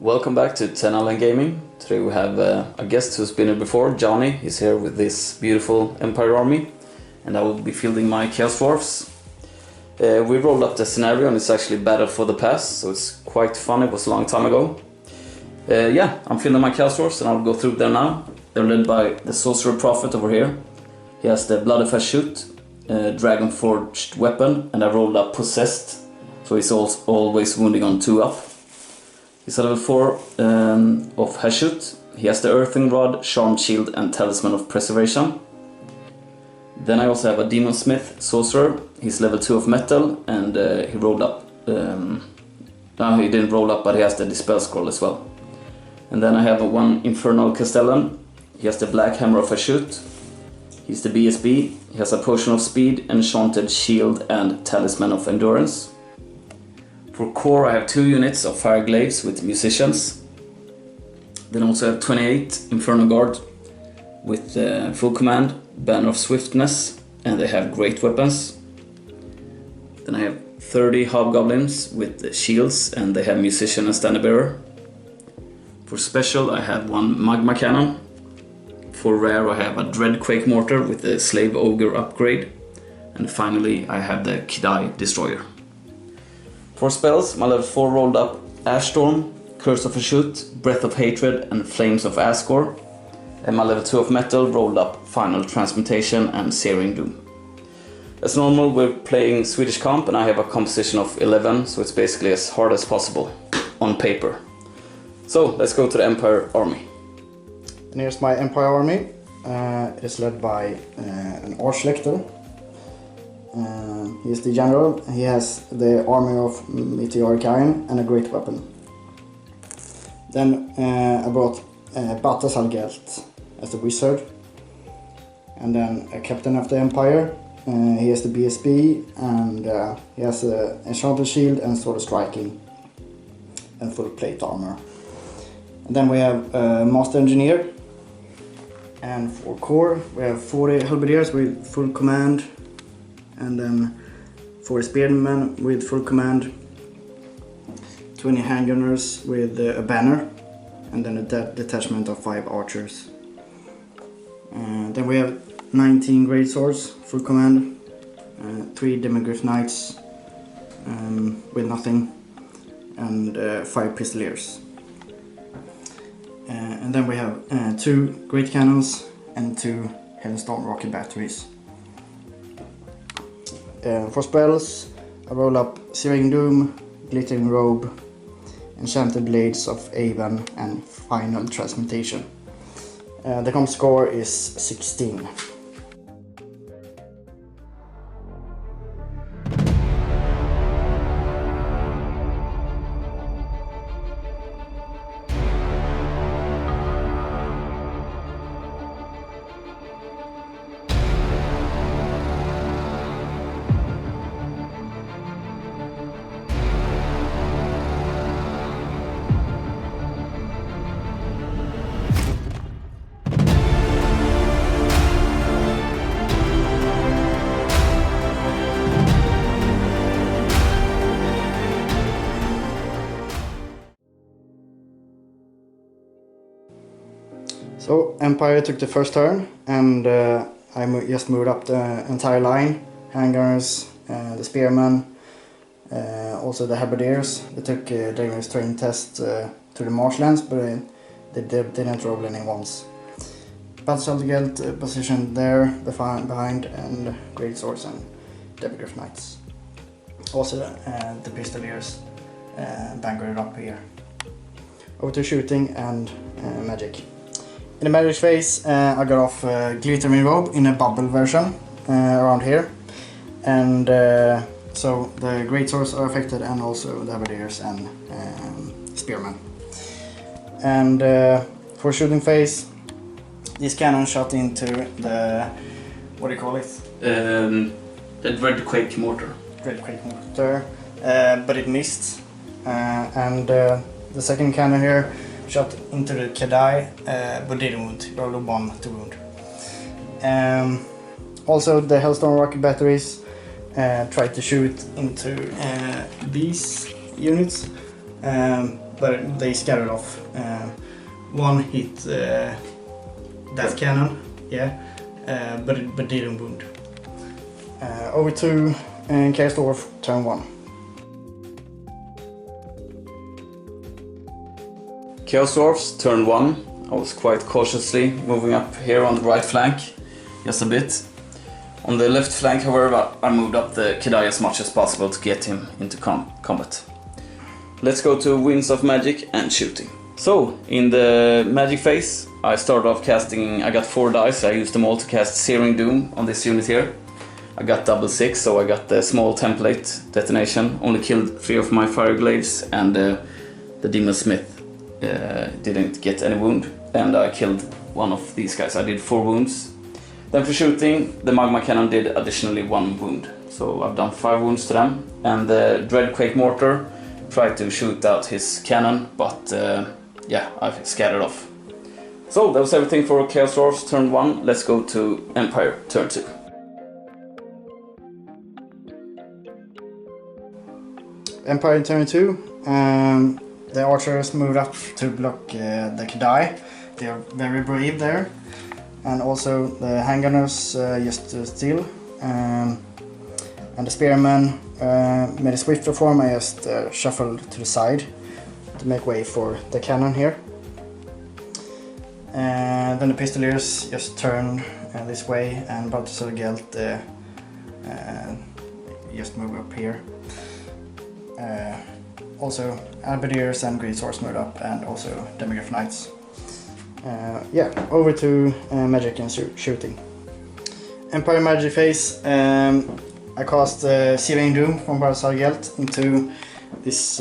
Welcome back to 10 Allen Gaming. Today we have a guest who's been here before, Johnny. He's here with this beautiful Empire army, and I will be fielding my Chaos Dwarfs. We rolled up the scenario and it's actually Battle for the Past, so it's quite fun. It was a long time ago. Yeah, I'm fielding my Chaos Dwarfs and I'll go through them now. They're led by the Sorcerer Prophet over here. He has the Blood Shoot, Dragon Forged Weapon, and I rolled up Possessed, so he's always wounding on 2 up. He's at level 4 of Hashut. He has the Earthing Rod, Charmed Shield and Talisman of Preservation. Then I also have a Demon Smith Sorcerer. He's level 2 of Metal and he rolled up. No, he didn't roll up, but he has the Dispel Scroll as well. And then I have one Infernal Castellan. He has the Black Hammer of Hashut. He's the BSB. He has a Potion of Speed, Enchanted Shield and Talisman of Endurance. For core I have 2 units of Fire Glaives with Musicians. Then I also have 28 Inferno Guard with full command, Banner of Swiftness, and they have great weapons. Then I have 30 Hobgoblins with shields and they have Musician and Standard Bearer. For special I have 1 Magma Cannon. For rare I have a Dreadquake Mortar with the Slave Ogre upgrade. And finally I have the Kidai Destroyer. For spells, my level 4 rolled up Ash Storm, Curse of Hashut, Breath of Hatred and Flames of Azgorh. And my level 2 of Metal rolled up Final Transmutation and Searing Doom. As normal, we're playing Swedish comp and I have a composition of 11, so it's basically as hard as possible on paper. So let's go to the Empire army. And here's my Empire army. It is led by an Arch-Lector. He is the general. He has the army of Meteoric Iron and a great weapon. Then I brought Balthazar as the wizard. And then a captain of the Empire. He has the BSB and he has a Enchanted Shield and Sword of Striking and full plate armor. And then we have Master Engineer. And for core we have 40 Halberdiers with full command. And then 40 Spearmen with full command. 20 Handgunners with a banner. And then a detachment of 5 archers. Then we have 19 Great Swords, full command, 3 Demigryph Knights with nothing, and 5 Pistoliers. And then we have 2 Great Cannons and 2 Hailstorm Rocket Batteries. For spells, I roll up Searing Doom, Glittering Robe, Enchanted Blades of Avon and Final Transmutation. The comp score is 16. So Empire took the first turn and I just moved up the entire line. Handgunners, the Spearmen, also the Halberdiers. They took Davi's terrain test to the marshlands, but they didn't roll any ones. Balthazar positioned there behind and Great Swords and Demigryph Knights. Also the Pistoliers bangered up here. Over to shooting and magic. In the magic phase, I got off Glittering Robe in a bubble version around here. And so the Great Swords are affected and also the Halberdiers and Spearmen. And for shooting phase, this cannon shot into the, what do you call it? The Dreadquake Mortar. Dreadquake Mortar, but it missed. And the second cannon here shot into the Kidai, but didn't wound. Rolled 1 to wound. Also the Hailstorm Rocket Batteries tried to shoot into these units, but they scattered off. One hit that cannon, yeah, but didn't wound. Over to Chaos Dwarf, turn 1. Chaos Dwarfs, turn 1. I was quite cautiously moving up here on the right flank, just a bit. On the left flank, however, I moved up the Kedai as much as possible to get him into combat. Let's go to Winds of Magic and shooting. So, in the magic phase, I started off casting, I got 4 dice, I used them all to cast Searing Doom on this unit here. I got double 6, so I got the small template detonation, only killed 3 of my fire glaives, and the Demon Smith didn't get any wound, and I killed one of these guys. I did 4 wounds. Then for shooting, the Magma Cannon did additionally 1 wound, so I've done 5 wounds to them. And the Dreadquake Mortar tried to shoot out his cannon, but yeah, I've scattered off. So that was everything for Chaos Dwarfs turn 1. Let's go to Empire turn 2. Empire turn 2. The archers moved up to block the Kedai. They are very brave there. And also the handgunners just still. And the spearmen made a swift reform and just shuffled to the side to make way for the cannon here. And then the pistoliers just turned this way, and Balthasar Gelt just moved up here. Also Albedeers and Great Swords moved up, and also Demigryph Knights. Yeah, over to magic and shooting. Empire magic phase. I cast Searing Doom from Balthasar Gelt into this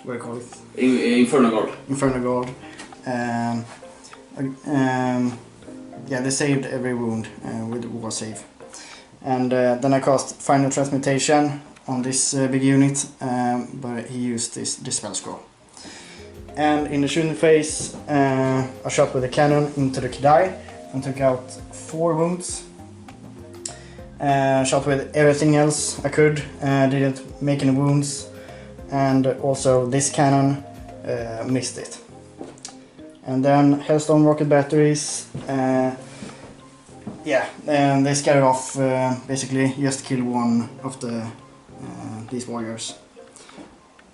what do you call it? Inferno Guard. Inferno Guard. Yeah, they saved every wound with the war save. And then I cast Final Transmutation on this big unit, but he used this Dispel Scroll. And in the shooting phase, I shot with a cannon into the Kedai and took out 4 wounds. Shot with everything else I could, didn't make any wounds, and also this cannon missed it. And then Hellstone rocket batteries, yeah, and they scattered off, basically just kill one of these warriors.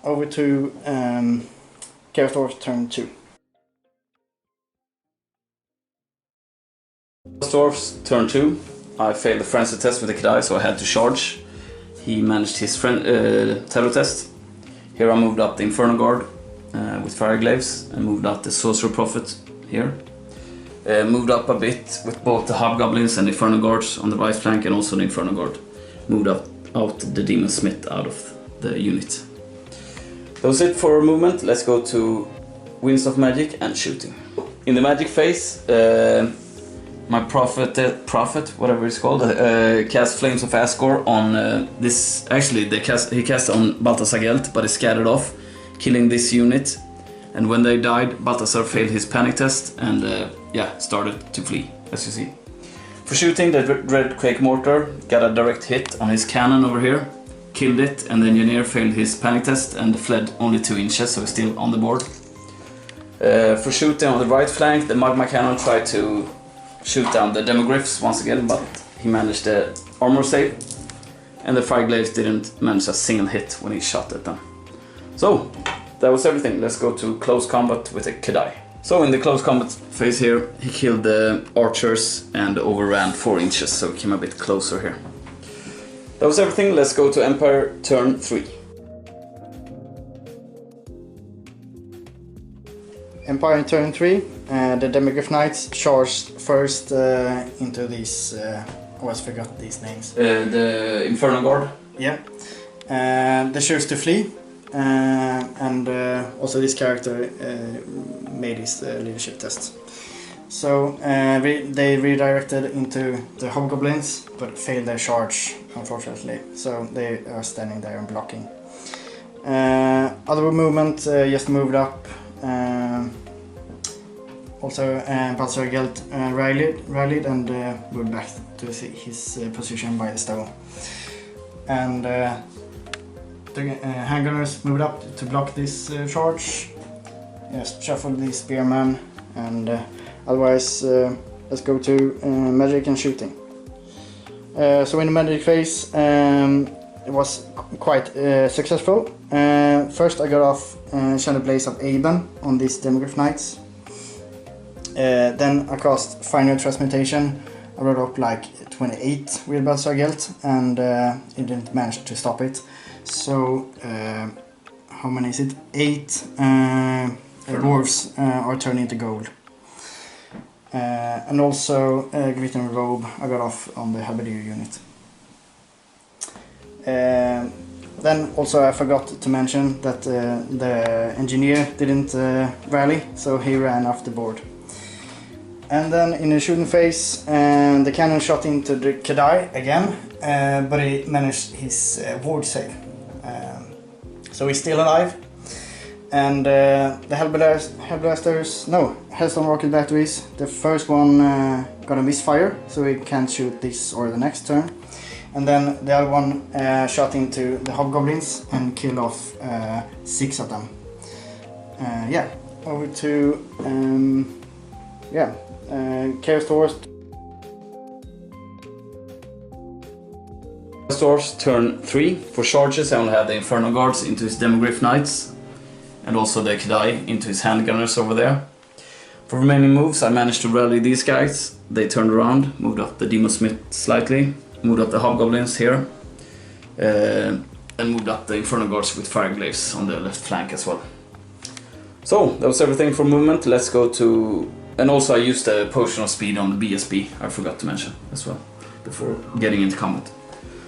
Over to Chaos Dwarfs turn 2. Chaos Dwarfs turn 2. I failed the frenzy test with the Kedai, so I had to charge. He managed his terror test. Here I moved up the Inferno Guard with Fire Glaives and moved out the Sorcerer Prophet here. Moved up a bit with both the Hobgoblins and Inferno Guards on the right flank, and also the Inferno Guard. Moved out the Demon Smith out of the unit. That was it for movement. Let's go to Winds of Magic and shooting. In the magic phase, my prophet, whatever it's called, cast Flames of Azgorh on this. Actually, he cast on Balthasar Gelt, but he scattered off, killing this unit. And when they died, Balthasar failed his panic test and yeah, started to flee, as you see. For shooting, the Dreadquake Mortar got a direct hit on his cannon over here, killed it, and the engineer failed his panic test and fled only 2 inches, so he's still on the board. For shooting on the right flank, the Magma Cannon tried to shoot down the Demogryphs once again, but he managed the armor save, and the Fire Glaives didn't manage a single hit when he shot at them. So, that was everything. Let's go to close combat with a Kedai. So in the close combat phase here, he killed the archers and overran 4 inches, so he came a bit closer here. That was everything. Let's go to Empire turn 3. Empire turn 3. The Demigryph Knights charged first into these. I always forgot these names. The Inferno Guard. Yeah. They chose to flee, and also this character made his leadership test. So they redirected into the Hobgoblins, but failed their charge, unfortunately. So they are standing there and blocking. Other movement just moved up. Also, Balthasar Gelt rallied and moved back to his position by the stone. And the handgunners moved up to block this charge. Just shuffle the spearman, and otherwise let's go to magic and shooting. So in the magic phase it was quite successful. First I got off Enchanted Blaze of Aben on these Demogryph Knights. Then I cast Final Transmutation. I rolled up like 28 with Balzargelt, and it didn't manage to stop it. So how many is it? 8 dwarves are turned into gold. And also Glittering Robe I got off on the Halberdier unit. Then also I forgot to mention that the engineer didn't rally, so he ran off the board. And then in the shooting phase, the cannon shot into the Kadai again, but he managed his ward save. So he's still alive. And the Hellstorm rocket batteries, the first one got a misfire, so he can't shoot this or the next turn. And then the other one shot into the hobgoblins and killed off 6 of them. Yeah, over to Chaos Dwarfs. Chaos Dwarfs turn 3. For charges I only had the Inferno Guards into his Demogryph Knights, and also the Kadai into his handgunners over there. For remaining moves I managed to rally these guys. They turned around, moved up the Demon Smith slightly, moved up the Hobgoblins here, and moved up the Inferno Guards with Fireglaves on the left flank as well. So that was everything for movement. Let's go to... And also I used a Potion of Speed on the BSB, I forgot to mention as well, before getting into combat.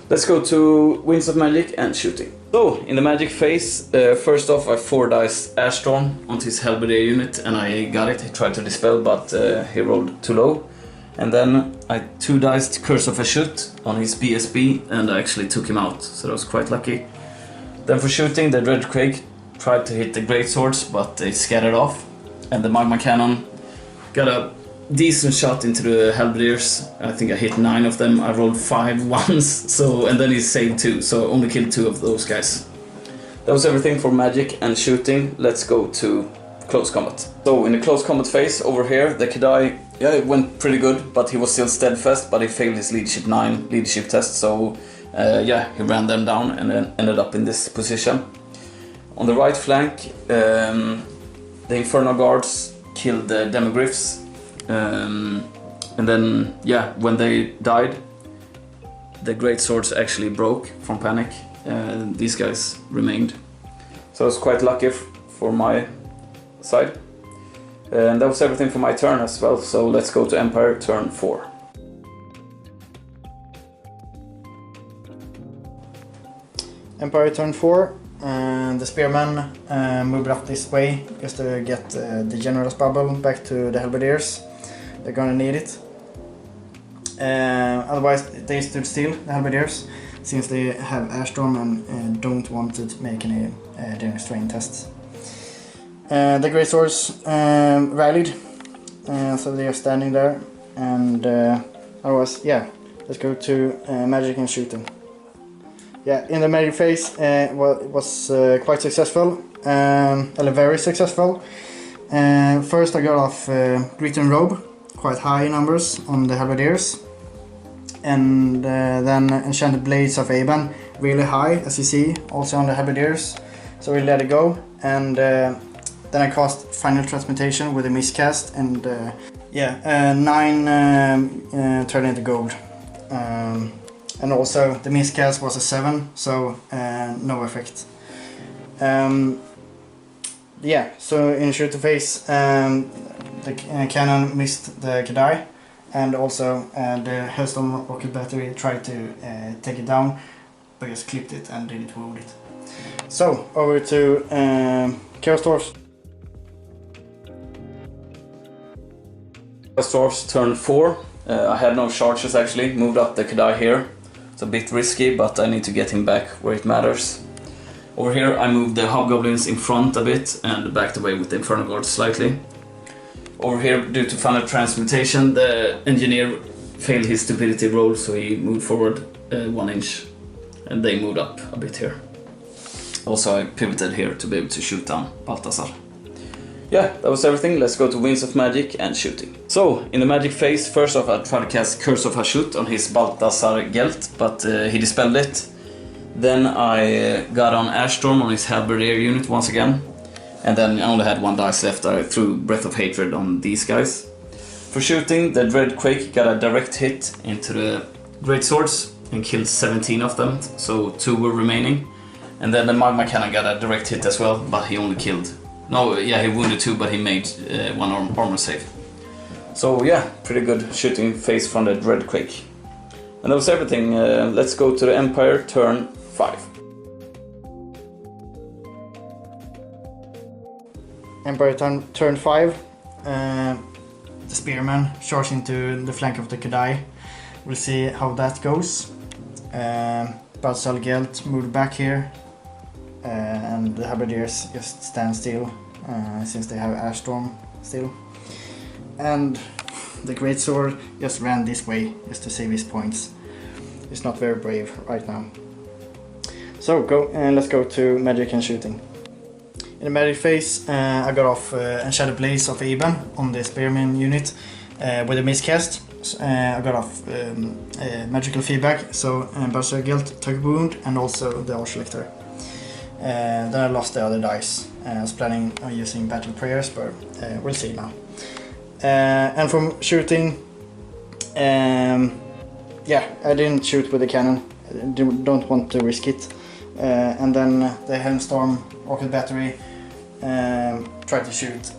Let's go to Winds of Magic and shooting. So, in the magic phase, first off I 4-diced Ashstorm onto his Halberdier unit, and I got it. He tried to dispel, but he rolled too low. And then I 2-diced Curse of Ashut on his BSB, and I actually took him out, so that was quite lucky. Then for shooting, the Dreadcrag tried to hit the Greatswords, but they scattered off. And the Magma Cannon got a decent shot into the Halberdiers. I think I hit 9 of them. I rolled 5 once, so, and then he saved 2, so only killed 2 of those guys. That was everything for magic and shooting. Let's go to close combat. So in the close combat phase over here, the Kadai, yeah, it went pretty good, but he was still steadfast, but he failed his leadership 9 leadership test, so yeah, he ran them down and then ended up in this position. On the right flank, the Inferno Guards killed the Demogryphs. And then, yeah, when they died, the great swords actually broke from panic. These guys remained. So I was quite lucky for my side. And that was everything for my turn as well. So let's go to Empire turn 4. Empire turn 4. And the Spearmen moved up this way just to get the General's Bubble back to the Halberdiers. They're gonna need it. Otherwise they stood still, the Halberdiers, since they have Ashstorm and don't want to make any daring strain tests. The Great Swords rallied, so they are standing there, and otherwise, yeah, let's go to magic and shooting. Yeah, in the magic phase it was quite successful, very successful. First I got off Glittering Robe, quite high numbers on the Halberdiers, and then Enchanted Blades of Aben, really high as you see, also on the Halberdiers, so we let it go. And then I cast Final Transmutation with a miscast, and 9 turned into gold. And also the miscast was a 7, so no effect. Yeah, so in shooting phase, the cannon missed the Kadai, and also the Hellstorm rocket battery tried to take it down, but just clipped it and didn't hold it. So over to Chaos Dwarfs. Chaos Dwarfs turn 4. I had no charges actually, moved up the Kadai here. It's a bit risky, but I need to get him back where it matters. Over here I moved the Hobgoblins in front a bit and backed away with the Inferno Guard slightly. Over here, due to Final Transmutation, the engineer failed his stupidity roll, so he moved forward 1 inch, and they moved up a bit here. Also I pivoted here to be able to shoot down Balthazar. Yeah, that was everything. Let's go to Winds of Magic and shooting. So, in the magic phase, first off I tried to cast Curse of Hashut on his Balthazar Gelt, but he dispelled it. Then I got on Ashstorm on his Halberdier unit once again. And then I only had 1 dice left. I threw Breath of Hatred on these guys. For shooting, the Dreadquake got a direct hit into the Greatswords and killed 17 of them, so 2 were remaining. And then the Magma Cannon got a direct hit as well, but he only killed... No, yeah, he wounded 2, but he made 1 armor save. So yeah, pretty good shooting phase from the Dreadquake. And that was everything. Let's go to the Empire, turn 5. Empire turn 5. The Spearman charged into the flank of the Kadai. We'll see how that goes. Balthazar Gelt moved back here. And the Halberdiers just stand still since they have Ashstorm still. And the Greatsword just ran this way just to save his points. He's not very brave right now. So let's go to magic and shooting. In the magic phase I got off a Shadow Blaze of Eben on the Spearman unit with a miscast. I got off magical feedback, so Balthazar Gelt took a wound and also the Lector. Then I lost the other dice. I was planning on using Battle Prayers, but we'll see now. And from shooting, yeah, I didn't shoot with the cannon. I don't want to risk it. And then the Hellstorm Rocket Battery tried to shoot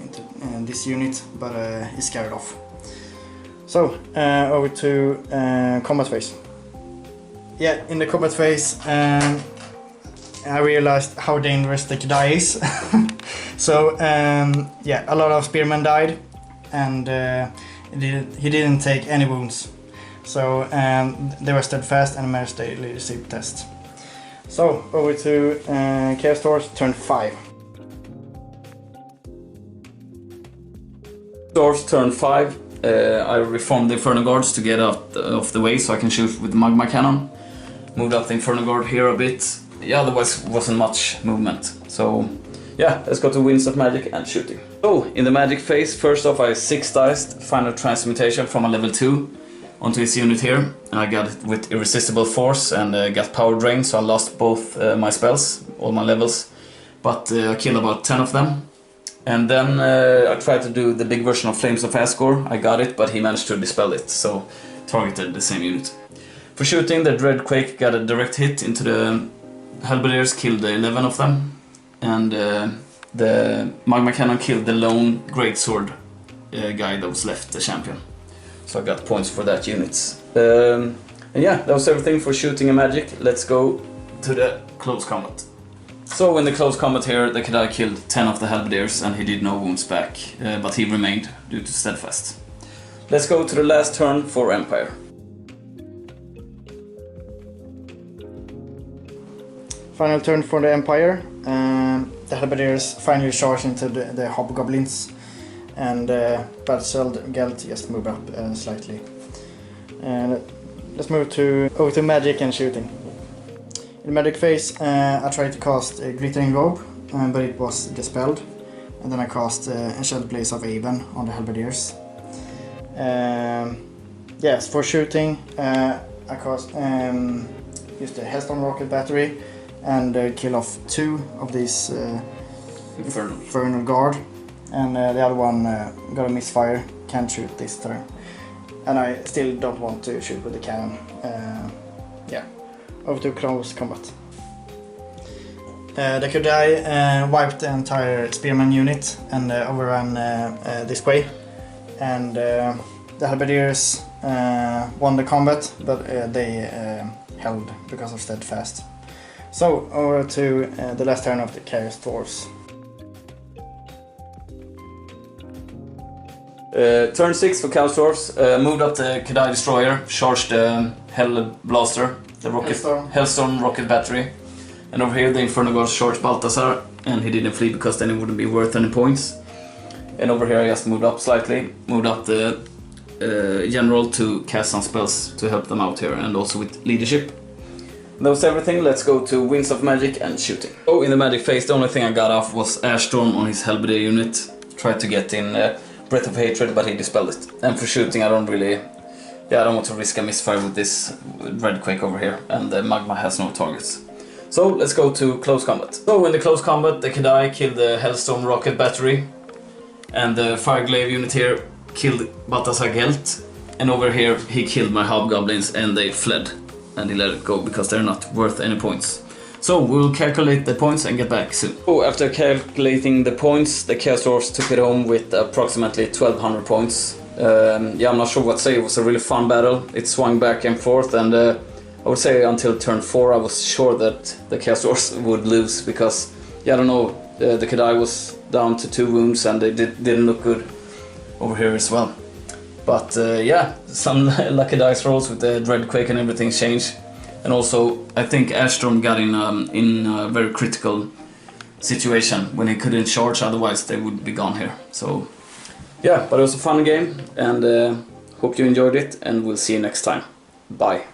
into this unit, but he scared off. So over to combat phase. Yeah, in the combat phase, I realized how dangerous the Kadai is. So yeah, a lot of spearmen died, and he didn't take any wounds. So they were steadfast and managed the leadership test. So over to Chaos Dwarfs, turn 5. Dwarfs, turn 5. I reformed the Inferno Guards to get out of the way so I can shoot with the Magma Cannon. Moved up the Inferno Guard here a bit. Yeah, otherwise wasn't much movement. So yeah, let's go to Winds of Magic and shooting. So in the magic phase, first off I 6-diced Final Transmutation from a level 2 onto his unit here. And I got it with Irresistible Force and got Power Drain, so I lost both my spells, all my levels. But I killed about 10 of them. And then I tried to do the big version of Flames of Azgorh. I got it, but he managed to dispel it, so targeted the same unit. For shooting, the Dreadquake got a direct hit into the Halberdiers, killed 11 of them, and the Magma Cannon killed the lone Greatsword guy that was left, the champion. So I got points for that unit. And yeah, that was everything for shooting and magic. Let's go to the close combat. So in the close combat here, the Kadai killed 10 of the Halberdiers and he did no wounds back, but he remained due to steadfast. Let's go to the last turn for Empire. Final turn for the Empire. The Halberdiers finally charged into the Hobgoblins, and Balthazar Gelt just moved up slightly. Let's move over to magic and shooting. In the magic phase, I tried to cast a Glittering Robe, but it was dispelled. And then I cast a Shadow Blaze of Eben on the Halberdiers. Yes, for shooting, I cast used the Hellstorm Rocket Battery and kill off 2 of these Infernal Guard, and the other one got a misfire, can't shoot this turn. And I still don't want to shoot with the cannon. Yeah, over to close combat. The Kadai wiped the entire Spearman unit and overran this way, and the Halberdiers won the combat, but they held because of steadfast. So over to the last turn of the Chaos Dwarfs. Turn 6 for Chaos Dwarfs. Moved up the Kadai Destroyer, charged the Hell Blaster, the Hellstorm Rocket Battery. And over here the Inferno Guards charged Balthazar, and he didn't flee because then it wouldn't be worth any points. And over here I just moved up slightly, moved up the General to cast some spells to help them out here, and also with leadership. That was everything. Let's go to Winds of Magic and shooting. Oh, in the magic phase, the only thing I got off was Airstorm on his Halberdier unit. Tried to get in Breath of Hatred, but he dispelled it. And for shooting, I don't want to risk a misfire with this Red Quake over here, and the Magma has no targets. So let's go to close combat. So in the close combat, the Kedai killed the Hellstorm rocket battery, and the Fireglaive unit here killed Balthasar Gelt, and over here he killed my Hobgoblins and they fled. And he let it go because they're not worth any points. So we'll calculate the points and get back soon. So after calculating the points, the Chaos Dwarfs took it home with approximately 1200 points. Yeah, I'm not sure what to say. It was a really fun battle. It swung back and forth, and I would say until turn 4 I was sure that the Chaos Dwarfs would lose because, yeah, I don't know, the Kedai was down to 2 wounds and they didn't look good over here as well. But yeah, some lucky dice rolls with the Dreadquake and everything changed. And also, I think Airstorm got in a very critical situation when he couldn't charge, otherwise they would be gone here. So yeah, but it was a fun game, and hope you enjoyed it, and we'll see you next time. Bye.